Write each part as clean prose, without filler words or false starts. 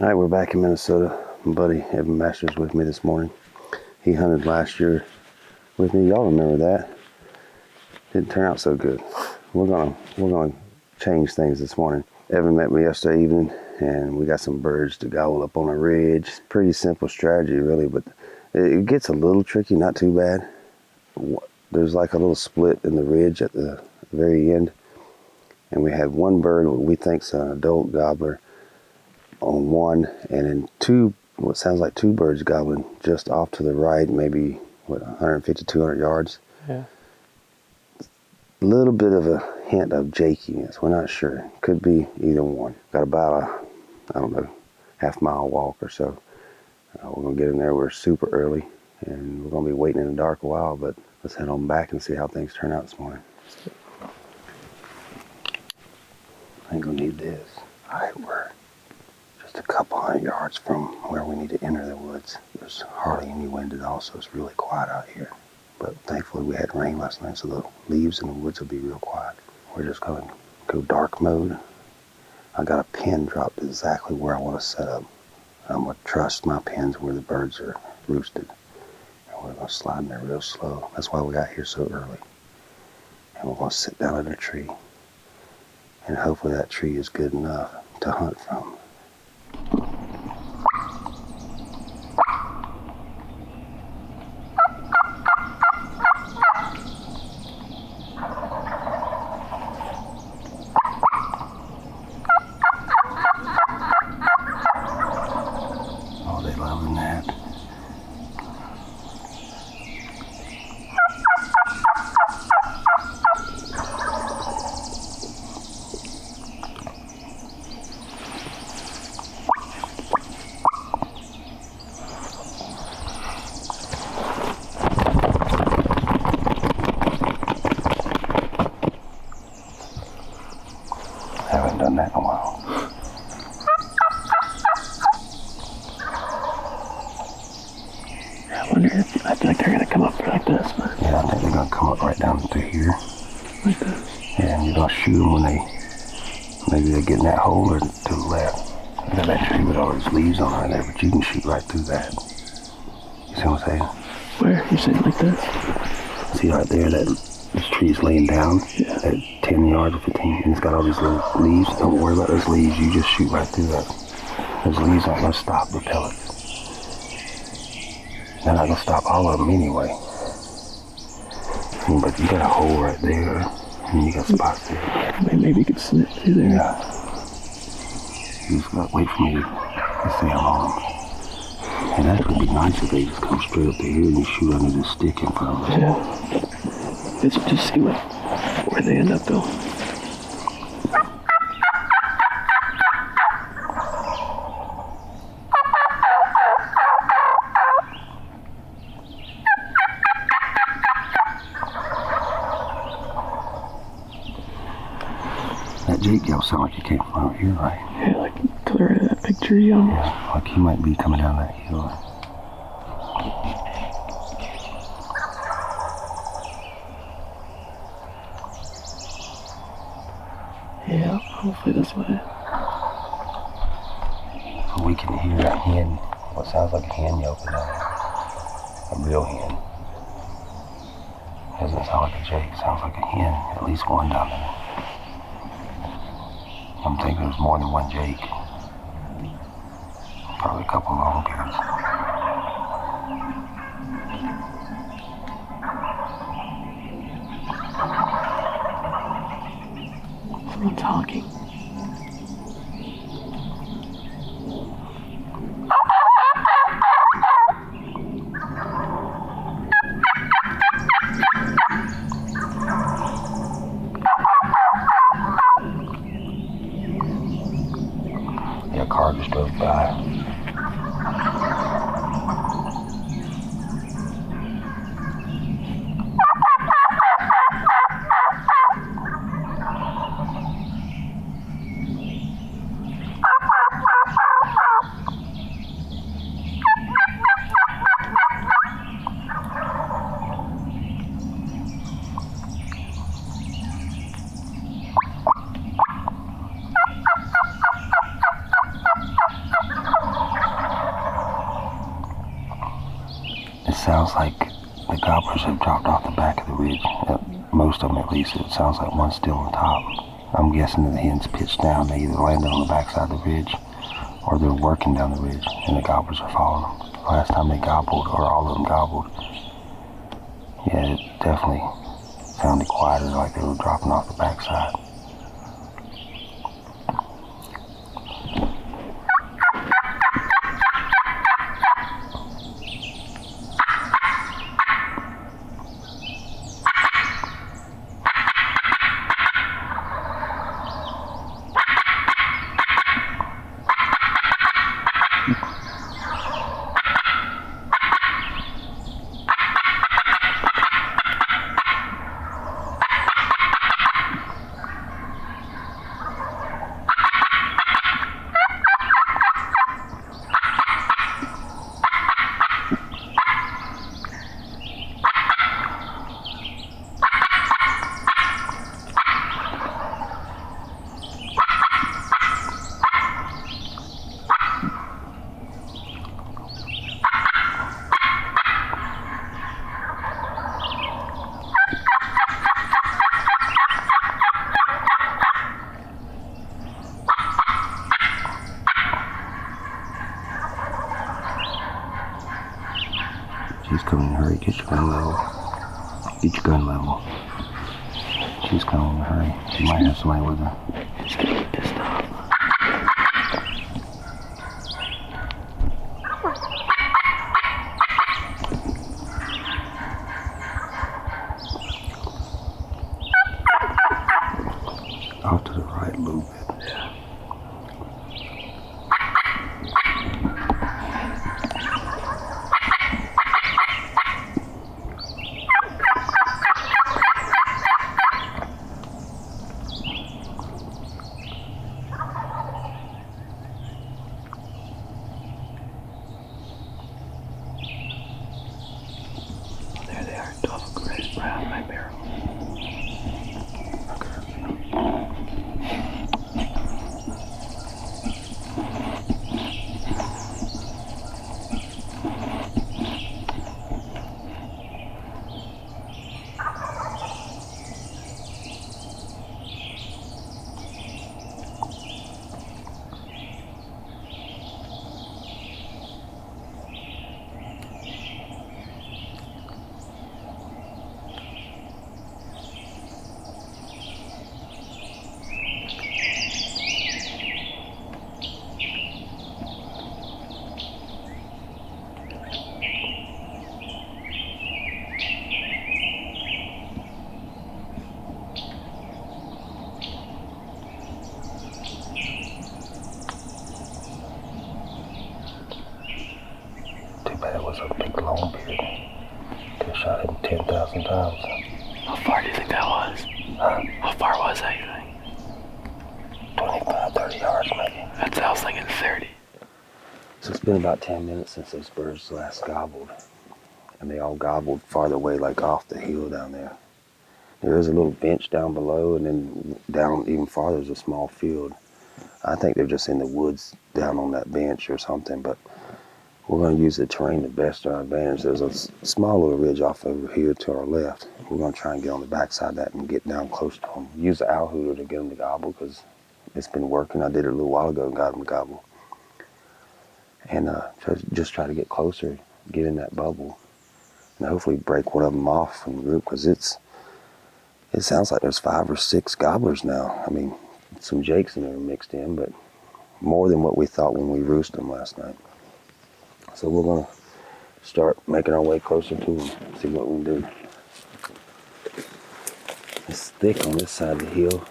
All right, we're back in Minnesota. My buddy Evan Masters with me this morning. He hunted last year with me. Y'all remember that? Didn't turn out so good. We're gonna change things this morning. Evan met me yesterday evening, and we got some birds to gobble up on a ridge. Pretty simple strategy, really, but it gets a little tricky. Not too bad. There's like a little split in the ridge at the very end, and we had one bird we think's an adult gobbler on one, and then two, what sounds like two birds gobbling just off to the right, maybe 150, 200 yards. Yeah. A little bit of a hint of jakiness. We're not sure. Could be either one. Got about a, half-mile walk or so. We're gonna get in there. We're super early, and we're gonna be waiting in the dark a while. But let's head on back and see how things turn out this morning. I ain't gonna need this. All right, we're just a couple hundred yards from where we need to enter the woods. There's hardly any wind at all, so it's really quiet out here. But thankfully we had rain last night, so the leaves in the woods will be real quiet. We're just gonna go dark mode. I got a pin dropped exactly where I want to set up. I'm gonna trust my pins where the birds are roosted. And we're gonna slide in there real slow. That's why we got here so early. And we're gonna sit down in a tree. And hopefully that tree is good enough to hunt from. Oh, they loving that. Haven't done that in a while. I feel like they're gonna come up like this, but Yeah, I think they're gonna come up right down through here. like this. Yeah, and you're gonna shoot them when maybe they get in that hole or to the left. I got that tree with all those leaves on right there, but you can shoot right through that. You see what I'm saying? Where? You're saying like this? See right there, this tree's laying down at 10 yards or 15, and it's got all these little leaves. Don't worry about those leaves, you just shoot right through that. Those leaves aren't gonna stop the pellets. They're not gonna stop all of them anyway. But you got a hole right there, and you got spots there. Maybe you could slip through there. Yeah. You just gotta wait for me to say I'm on them. And that would be nice if they just come straight up to here and you shoot under this stick in front of them. Yeah. Let's just see where they end up though. That Jake yell sound like he came from over here, right? Yeah, like clear out of that big tree almost. Yeah, like he might be coming down that hill. Yeah, hopefully this way. We can hear a hen, what sounds like a hen yelping down there. A real hen. Doesn't sound like a Jake, sounds like a hen. At least one down there. I'm thinking there's more than one Jake. Probably a couple of long pairs. Someone talking. Yeah, a car just drove by. sounds like the gobblers have dropped off the back of the ridge. Most of them, at least. It sounds like one's still on top. I'm guessing that the hens pitched down. They either landed on the backside of the ridge or they're working down the ridge and the gobblers are following them. Last time they gobbled, or all of them gobbled, yeah, it definitely sounded quieter, like they were dropping off the backside. She's coming in a hurry. Get your gun level. Get your gun level. She's coming in a hurry. She might have somebody with her. She's gonna get pissed off. Off to the right a little bit. Yeah. There they are, 12 gray, right on my barrel. But it was a big long beard. Could have shot him 10,000 times. How far do you think that was? Huh? How far was that, you think? 25, 30 yards maybe. That's, I was thinking 30. So it's been about 10 minutes since those birds last gobbled. And they all gobbled farther away, like off the hill down there. There is a little bench down below, and then down even farther is a small field. I think they're just in the woods down on that bench or something, but we're going to use the terrain to best our advantage. There's a small little ridge off over here to our left. We're going to try and get on the backside of that and get down close to them. Use the owl hooter to get them to gobble, because it's been working. I did it a little while ago and got them to gobble. And just try to get closer, get in that bubble, and hopefully break one of them off from the group, because it sounds like there's 5 or 6 gobblers now. I mean, some jakes in there mixed in, but more than what we thought when we roosted them last night. So we're going to start making our way closer to them, see what we can do. It's thick on this side of the hill.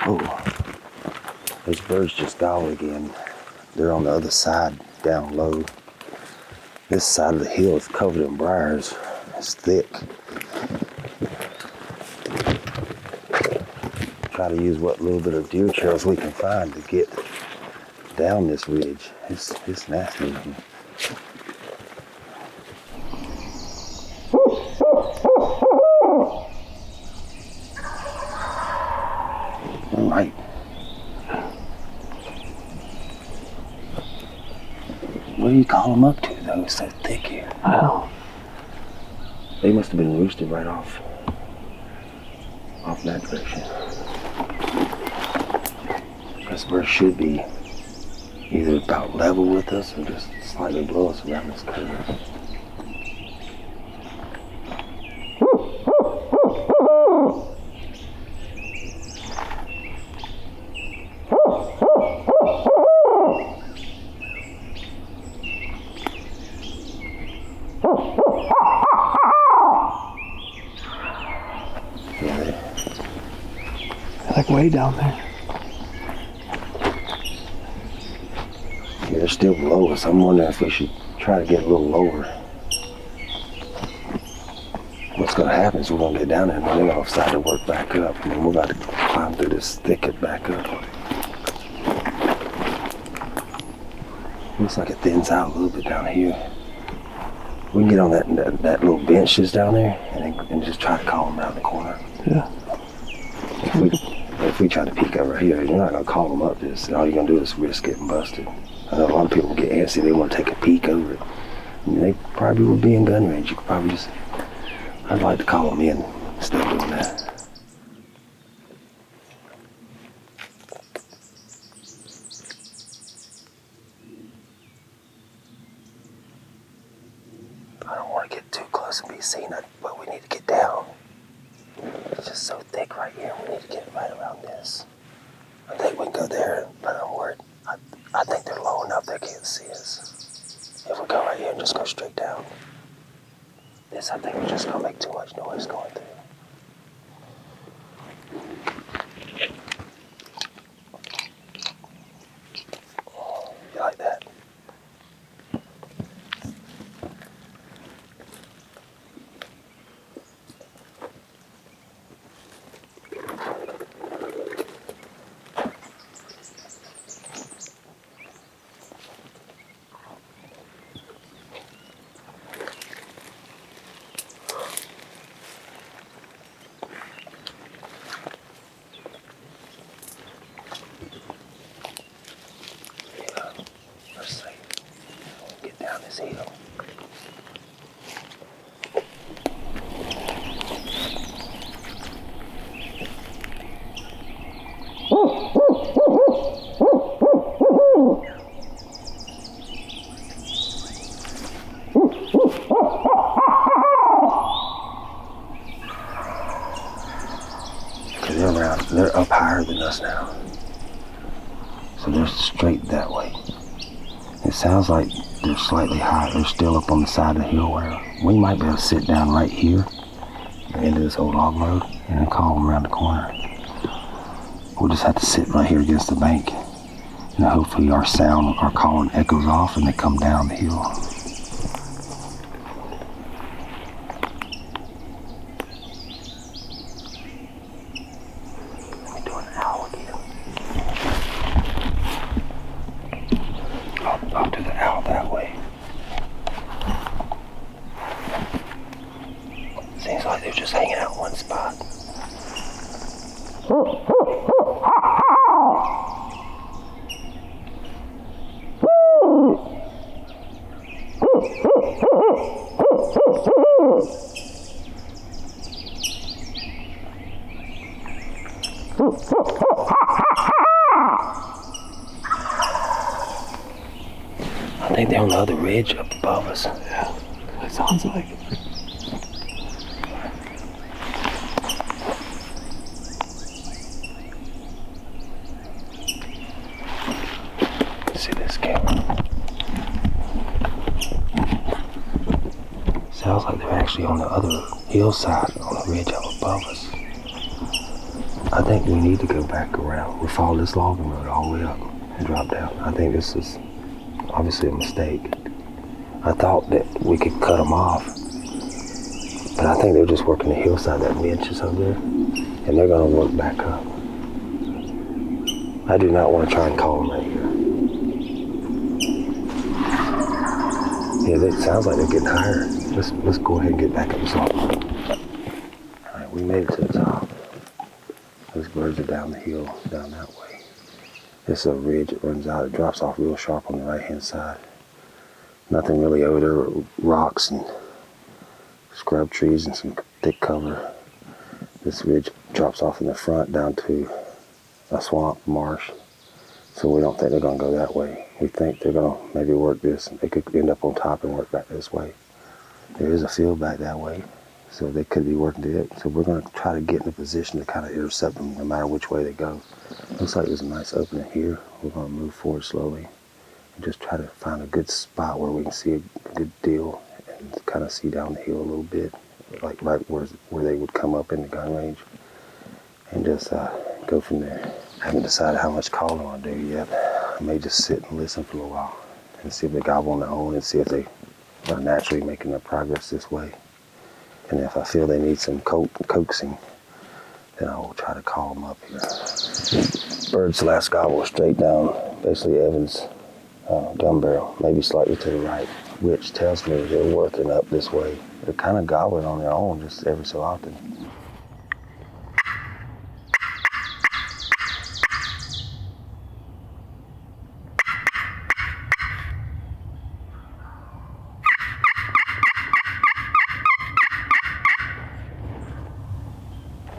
Oh, those birds just gobbled again. They're on the other side, down low. This side of the hill is covered in briars. It's thick. Try to use what little bit of deer trails we can find to get down this ridge. It's nasty. All right. What do you call them up to, though? It's so thick here. Wow. They must have been roosted right off that direction. This bird should be either about level with us or just slightly below us around this curve. Like way down there. Yeah, they're still below us. I'm wondering if we should try to get a little lower. What's going to happen is we're going to get down there and then they're going to decide to work back up. And then we're about to climb through this thicket back up. Looks like it thins out a little bit down here. We can get on that little bench just down there and just try to call them around the corner. Yeah. If we try to peek over here, you're not going to call them up this. All you're going to do is risk getting busted. I know a lot of people get antsy. They want to take a peek over it. I mean, they probably would be in gun range. You could probably just... I'd like to call them in instead of doing that. I don't want to get too close and be seen, but we need to get down. It's just so thick right here. We need to get right around this. I think we can go there, but I'm worried. I think they're low enough they can't see us. If we go right here and just go straight down. This, I think, is just going to make too much noise going through. You like that? Hill. They're up higher than us now. So they're straight that way. It sounds like they're slightly high. They're still up on the side of the hill where we might be able to sit down right here at the end of this old log road and then call them around the corner. We'll just have to sit right here against the bank and hopefully our sound, our calling echoes off and they come down the hill. Off to the owl that way. Seems like they're just hanging out in one spot. I think they're on the other ridge up above us. Yeah, that sounds like it. See this camera? Sounds like they're actually on the other hillside on the ridge up above us. I think we need to go back around. We'll follow this logging road all the way up and drop down. I think this is obviously a mistake. I thought that we could cut them off, but I think they're just working the hillside. That bench is over there, and they're going to work back up. I do not want to try and call them right here. Yeah, it sounds like they're getting higher. Let's go ahead and get back up the slope. All right, we made it to the top. Those birds are down the hill, down that way. It's a ridge that runs out. It drops off real sharp on the right-hand side. Nothing really over there, rocks and scrub trees and some thick cover. This ridge drops off in the front down to a swamp marsh, so we don't think they're going to go that way. We think they're going to maybe work this, and they could end up on top and work back this way. There is a field back that way, so they could be working to it. So we're going to try to get in a position to kind of intercept them no matter which way they go. Looks like there's a nice opening here. We're going to move forward slowly and just try to find a good spot where we can see a good deal and kind of see down the hill a little bit, like right where they would come up in the gun range, and just go from there. I haven't decided how much calling I want to do yet. I may just sit and listen for a little while and see if they gobble on their own and see if they are naturally making their progress this way. And if I feel they need some coaxing, then I will try to call them up here. Bird's last gobble was straight down, basically Evans' gun barrel, maybe slightly to the right, which tells me they're working up this way. They're kind of gobbling on their own just every so often.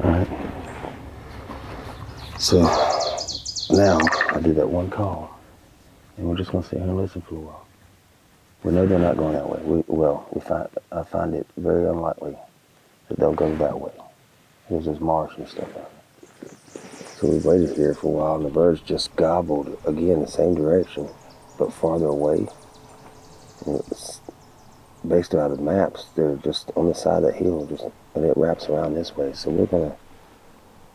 Alright. So now I do that one call, and we're just going to sit here and listen for a while. We know they're not going that way. I find it very unlikely that they'll go that way. There's this marsh and stuff out there. So we waited here for a while, and the birds just gobbled again the same direction, but farther away. And it's based on the maps, they're just on the side of the hill, and it wraps around this way. So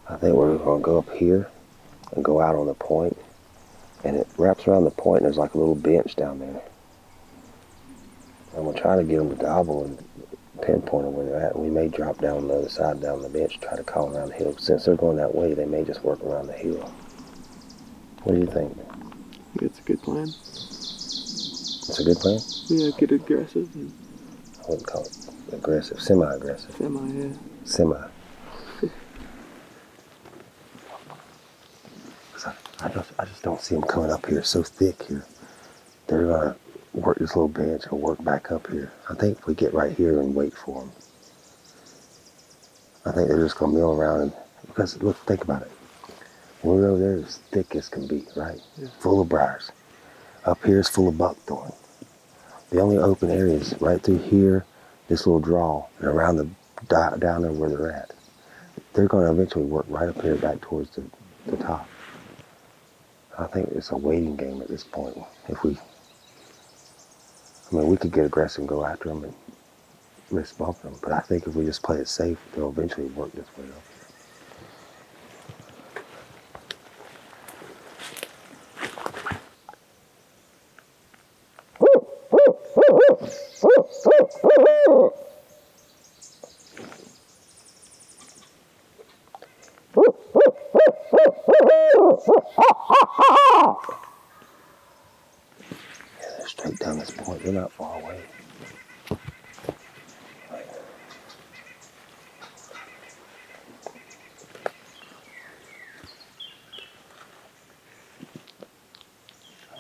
I think we're gonna go up here and go out on the point, and it wraps around the point, and there's like a little bench down there. And we're trying to get them to gobble and pinpoint where they're at. We may drop down on the other side, down the bench, try to call around the hill. Since they're going that way, they may just work around the hill. What do you think? I think it's a good plan. It's a good plan? Yeah, get aggressive. I wouldn't call it aggressive, semi-aggressive. Yeah. Semi. I just don't see them coming up here so thick here. They're gonna work this little bench and work back up here. I think if we get right here and wait for them, I think they're just gonna mill around because look, think about it. We're over there as thick as can be, right? Yeah. Full of briars. Up here is full of buckthorn. The only open area is right through here, this little draw, and around down there where they're at. They're gonna eventually work right up here back towards the top. I think it's a waiting game at this point. We could get aggressive and go after them and risk bumping them, but I think if we just play it safe, they'll eventually work this way up. They're straight down this point. They're not far away. I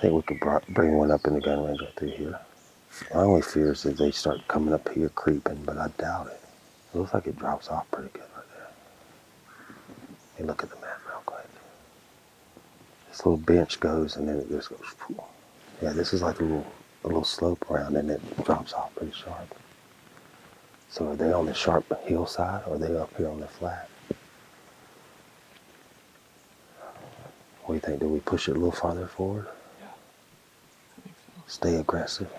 think we could bring one up in the gun range right through here. My only fear is that they start coming up here creeping, but I doubt it. It looks like it drops off pretty good right there. Let me look at the map real quick. This little bench goes, and then it just goes. Yeah, this is like a little slope around, and it drops off pretty sharp. So are they on the sharp hillside, or are they up here on the flat? What do you think? Do we push it a little farther forward? Yeah, I think so. Stay aggressive.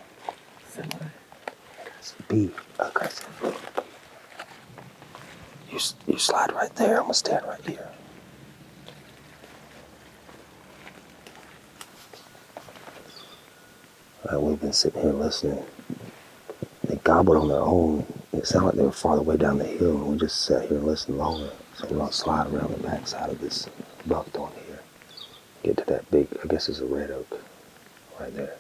Semi-aggressive. Be aggressive. You slide right there. I'm gonna stand right here. We've been sitting here listening. They gobbled on their own. It sounded like they were farther away down the hill, and we just sat here and listened longer. So we're gonna slide around the backside of this buckthorn here. Get to that big, I guess it's a red oak right there.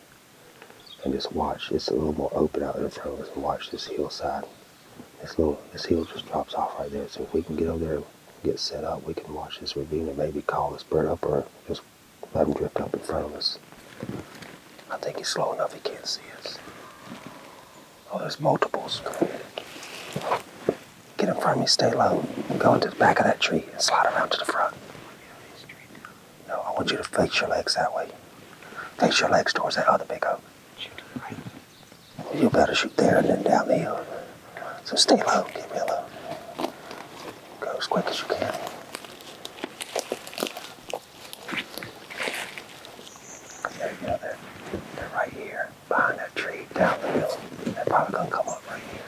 And just watch. It's a little more open out there in front of us, and watch this hillside. This hill just drops off right there. So if we can get over there and get set up, we can watch this ravine and maybe call this bird up or just let him drift up in front of us. I think he's slow enough he can't see us. Oh, there's multiples. Get in front of me, stay low. Go into the back of that tree and slide around to the front. No, I want you to face your legs that way. Face your legs towards that other big oak. You'll be able to shoot there and then down the hill. So stay low, get real low. Go as quick as you can. There you go, they're right here, behind that tree, down the hill. They're probably gonna come up right here.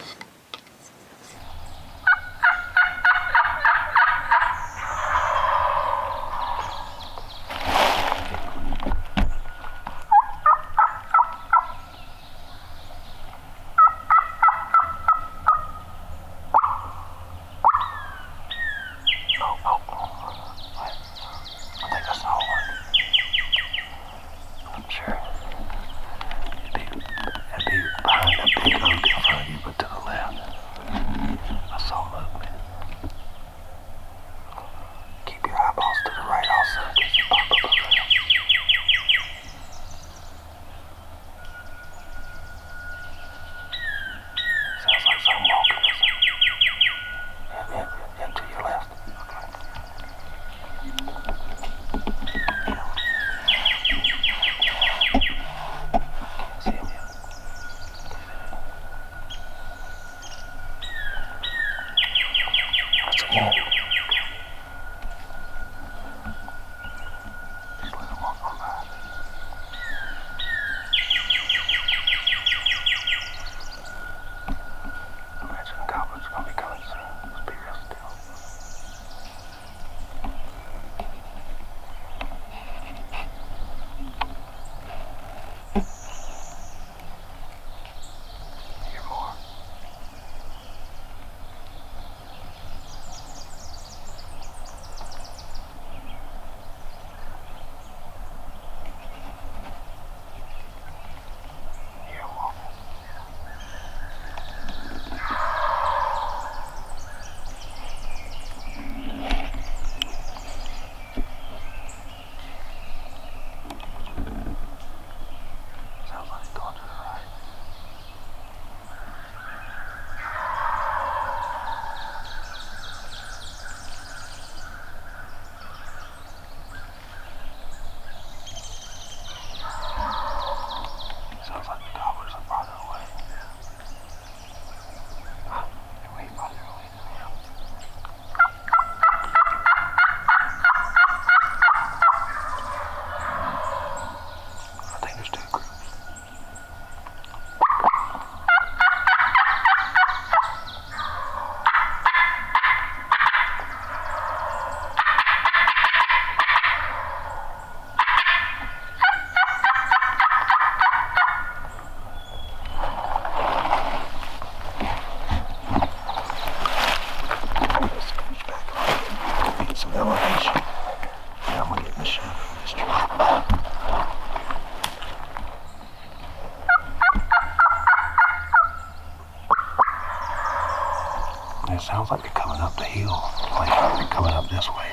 It sounds like they're coming up the hill, like they're coming up this way.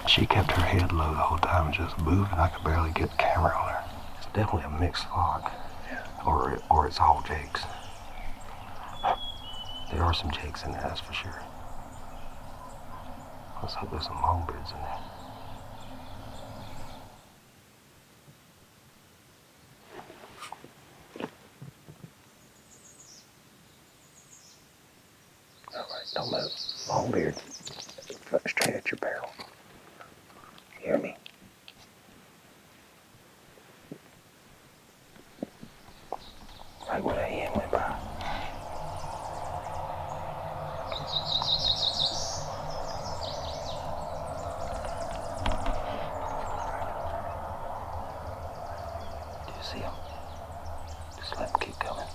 She kept her head low the whole time, just moving. I could barely get the camera on her. It's definitely a mixed flock, or it's all jakes. There are some jakes in there, that's for sure. Let's hope there's some longbeards in there. Don't move. Longbeard. Straight at your barrel. You hear me? Right where that hen went by. Do you see him? Just let him keep coming.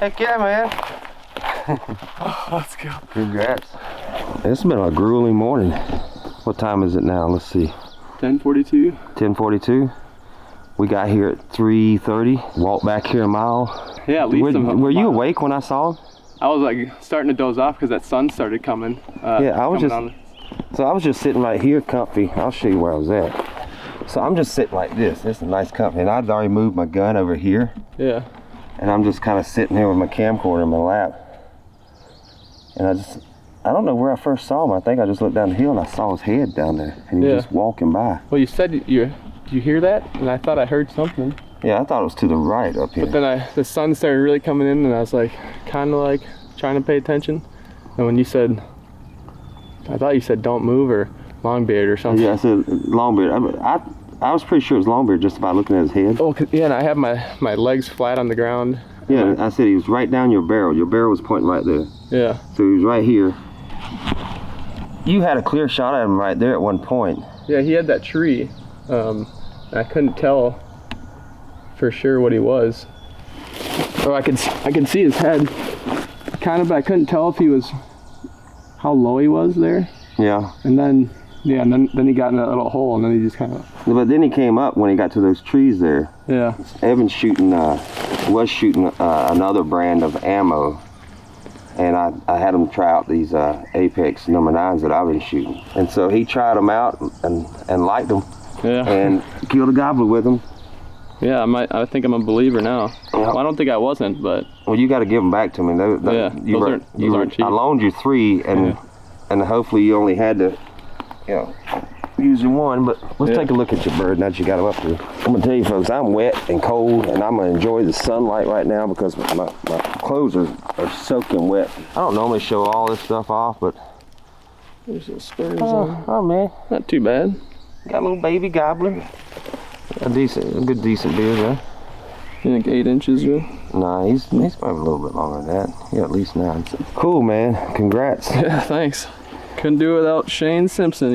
Heck yeah, man. Let's go. Congrats. It's been a grueling morning. What time is it now? Let's see. 10:42. 10:42. We got here at 3:30. Walked back here a mile. Yeah, at least Were you awake when I saw him? I was like starting to doze off because that sun started coming. Yeah, I was just. on. So I was just sitting right here, comfy. I'll show you where I was at. So I'm just sitting like this. This is nice company, and I'd already moved my gun over here. Yeah. And I'm just kind of sitting here with my camcorder in my lap. And I don't know where I first saw him. I think I just looked down the hill and I saw his head down there, and he was just walking by. Well, you said did you hear that? And I thought I heard something. Yeah, I thought it was to the right up here. But then the sun started really coming in, and I was like, kind of like trying to pay attention. And when you said, I thought you said don't move or longbeard or something. Yeah, I said longbeard. I was pretty sure it was longbeard just by looking at his head. Oh, yeah, and I have my legs flat on the ground. Yeah, I said he was right down your barrel. Your barrel was pointing right there. Yeah. So he was right here. You had a clear shot at him right there at one point. Yeah, he had that tree. I couldn't tell for sure what he was. Or I could see his head, kind of, but I couldn't tell if he was, how low he was there. Yeah. And then, yeah, and then he got in that little hole, and then he just kind of. But then he came up when he got to those trees there. Yeah. Evan's was shooting another brand of ammo, and I had him try out these Apex number 9s that I've been shooting. And so he tried them out and liked them. Yeah. And killed a gobbler with them. Yeah, I think I'm a believer now. Yeah. Well, I don't think I wasn't, but. Well, you got to give them back to me. Those aren't cheap. I loaned you 3, and hopefully you only had to, using one. But let's take a look at your bird now that you got him up here. I'm gonna tell you, folks, I'm wet and cold, and I'm gonna enjoy the sunlight right now because my clothes are soaking wet. I don't normally show all this stuff off, but There's some spurs on. oh man, Not too bad. got a little baby gobbler. A good decent beard there. You think 8 inches, or? Nah, he's probably a little bit longer than that. Yeah, at least 9. Cool, man. Congrats. Yeah, thanks. Couldn't do it without Shane Simpson,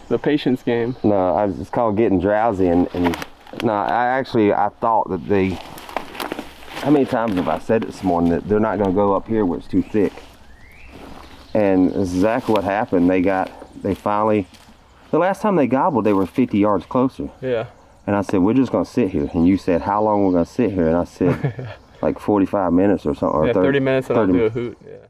the patience game. No, it's called getting drowsy, and no, I thought that how many times have I said it this morning that they're not going to go up here where it's too thick, and that's exactly what happened. They finally, the last time they gobbled, they were 50 yards closer. Yeah. And I said, we're just going to sit here. And you said, how long we're going to sit here? And I said, like 45 minutes or something. Or 30 minutes and I'll do a hoot. Yeah.